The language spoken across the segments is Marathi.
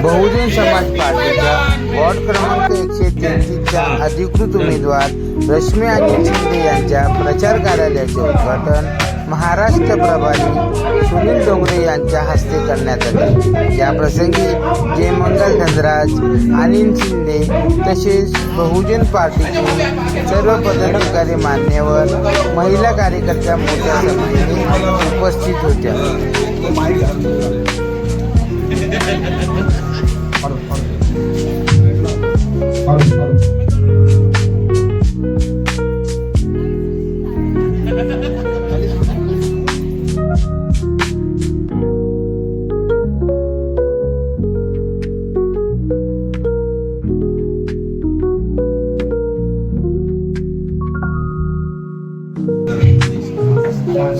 बहुजन समाज पार्टीच्या वॉर्ड क्रमांक 133च्या अधिकृत उमेदवार रश्मी अनिल शिंदे यांच्या प्रचार कार्यालयाचे उद्घाटन महाराष्ट्र प्रभारी सुनील डोंगरे यांच्या हस्ते करण्यात आले। या प्रसंगी जयमंगल धनराज, अनिल शिंदे तसेच बहुजन पार्टीचे सर्व पदाधिकारी, मान्यवर, महिला कार्यकर्त्या मोठ्या संख्येने उपस्थित होत्या।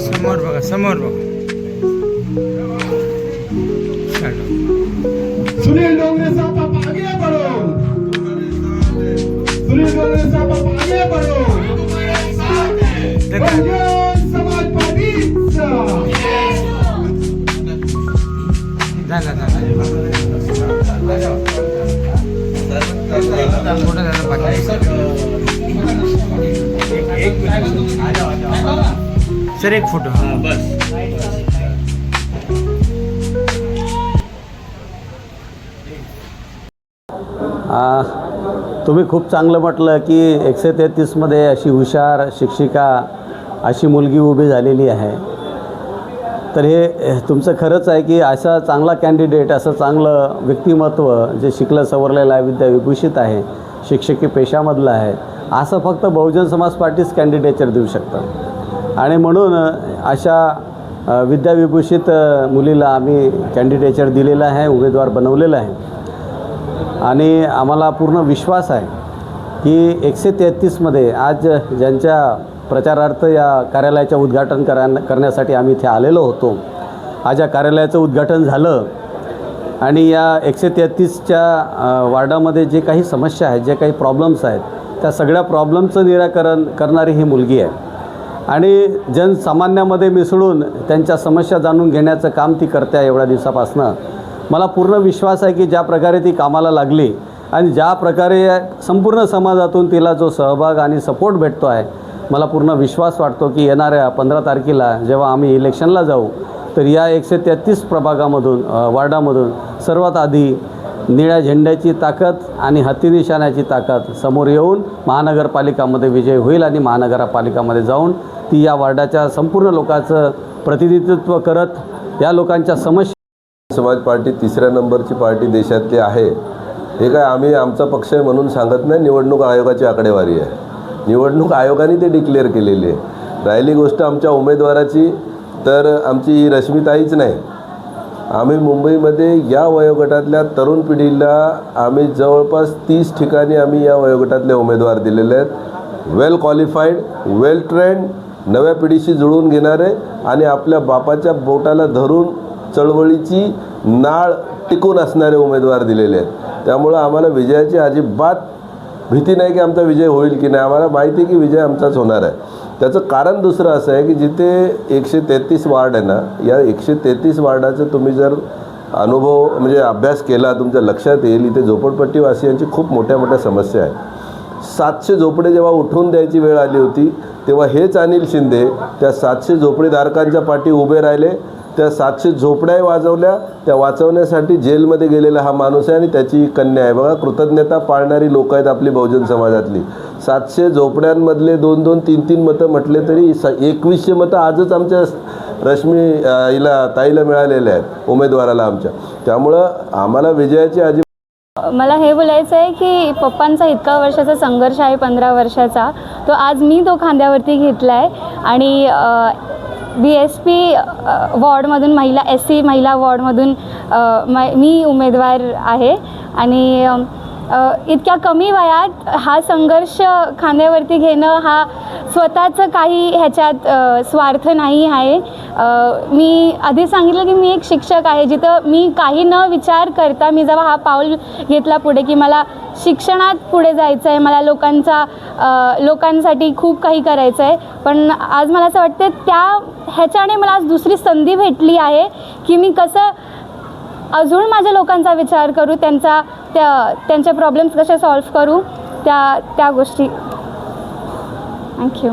समोर बघा, समोर बघा। सुनील डोंगरे साहब आप आगे बढ़ो। सुनील डोंगरे साहब आप आगे बढ़ो। बहुजन समाज पार्टीचा सर एक फोटो। बस तुम्ही खूप चांगलं म्हटलं की 133 मध्ये अशी हुशार शिक्षिका अशी मुलगी उभी झालेली आहे। तर हे तुमचं खरंच आहे की असा चांगला कॅन्डिडेट, असं चांगलं व्यक्तिमत्व जे शिकलं सवरलेलं आहे, विद्याविभूषित आहे, शिक्षकी पेशामधलं आहे, असं फक्त बहुजन समाज पार्टीच कॅन्डिडेचर देऊ शकतं। आणि म्हणून अशा विद्याविभूषित मुलीला आम्ही कॅन्डिडेचर दिलेलं आहे, उमेदवार बनवलेलं आहे। आणि आम्हाला पूर्ण विश्वास आहे की 133 मध्ये आज ज्यांच्या प्रचारार्थ या कार्यालयाचं उद्घाटन करण्यासाठी आम्ही इथे आलेलो होतो, आज या कार्यालयाचं उद्घाटन झालं आणि या 133च्या वार्डामध्ये जे काही समस्या आहेत, जे काही प्रॉब्लेम्स आहेत, त्या सगळ्या प्रॉब्लेमचं निराकरण करणारी ही मुलगी आहे। आणि जनसामान्यामध्ये मिसळून त्यांच्या समस्या जाणून घेण्याचं काम ती करते आहे। एवढ्या दिवसापासनं मला पूर्ण विश्वास आहे की ज्या प्रकारे ती कामाला लागली आणि ज्या प्रकारे संपूर्ण समाजातून तिला जो सहभाग आणि सपोर्ट भेटतो आहे, मला पूर्ण विश्वास वाटतो की येणाऱ्या 15 तारखेला जेव्हा आम्ही इलेक्शनला जाऊ तर या 133 प्रभागामधून, वार्डामधून सर्वात आधी निळ्या झेंड्याची ताकद आणि हत्ती निशाण्याची ताकद समोर येऊन महानगरपालिकामध्ये विजय होईल आणि महानगरपालिकामध्ये जाऊन ती या वार्डाच्या संपूर्ण लोकांचं प्रतिनिधित्व करत या लोकांच्या समस्या। समाज पार्टी 3ऱ्या नंबरची पार्टी देशातली आहे। हे काय आम्ही आमचा पक्ष आहे म्हणून सांगत नाही, निवडणूक आयोगाची आकडेवारी आहे। निवडणूक आयोगाने ते डिक्लेअर केलेली आहे। राहिली गोष्ट आमच्या उमेदवाराची, तर आमची ही रश्मीताईच नाही, आम्ही मुंबईमध्ये या वयोगटातल्या तरुण पिढीला आम्ही जवळपास 30 ठिकाणी आम्ही या वयोगटातले उमेदवार दिलेले आहेत। वेल क्वालिफाईड, वेल ट्रेंड, नव्या पिढीशी जुळवून घेणारे आणि आपल्या बापाच्या बोटाला धरून चळवळीची नाळ टिकून असणारे उमेदवार दिलेले आहेत। त्यामुळं आम्हाला विजयाची अजिबात भीती नाही की आमचा विजय होईल की नाही, आम्हाला माहिती आहे की विजय आमचाच होणार आहे। त्याचं कारण दुसरं असं आहे की जिथे 133 वार्ड आहे ना, या 133 वार्डाचं तुम्ही जर अनुभव म्हणजे अभ्यास केला, तुमच्या लक्षात येईल इथे झोपडपट्टीवासियांची खूप मोठ्या मोठ्या समस्या आहेत। 700 झोपडे जेव्हा उठवून द्यायची वेळ आली होती तेव्हा हेच अनिल शिंदे त्या 700 झोपडीधारकांच्या पाठी उभे राहिले, त्या 700 झोपड्याही वाजवल्या, त्या वाचवण्यासाठी जेलमध्ये गेलेला हा माणूस आहे आणि त्याची कन्या आहे। बघा, कृतज्ञता पाळणारी लोक आहेत आपली बहुजन समाजातली। 700 झोपड्यांमधले 2-2, 3-3 मतं म्हटले तरी 2100 मतं आजच आमच्या रश्मी ताईला मिळालेले आहेत, उमेदवाराला आमच्या। त्यामुळं आम्हाला विजयाची मला हे बोलायचं आहे की पप्पांचा इतका वर्षाचा संघर्ष आहे, 15 वर्षाचा, तो आज मी तो खांद्यावरती घेतला आहे। आणि BSP वॉर्डमधून महिला SC महिला वॉर्डमधून मी उमेदवार आहे। आणि इतक्या कमी वयात हा संघर्ष खांद्यावरती घेणं हा स्वतःचं काही ह्याच्यात स्वार्थ नाही आहे। मी आधी सांगितलं की मी एक शिक्षक आहे, जिथं मी काही न विचार करता मी जेव्हा हा पाऊल घेतला पुढे की मला शिक्षणात पुढे जायचं आहे, मला लोकांसाठी खूप काही करायचं आहे, पण आज मला असं वाटतं त्या ह्याच्याने मला आज दुसरी संधी भेटली आहे की मी कसं अजून माझ्या लोकांचा विचार करू, त्यांचे प्रॉब्लेम्स कसे सॉल्व्ह करू, त्या गोष्टी. थँक्यू.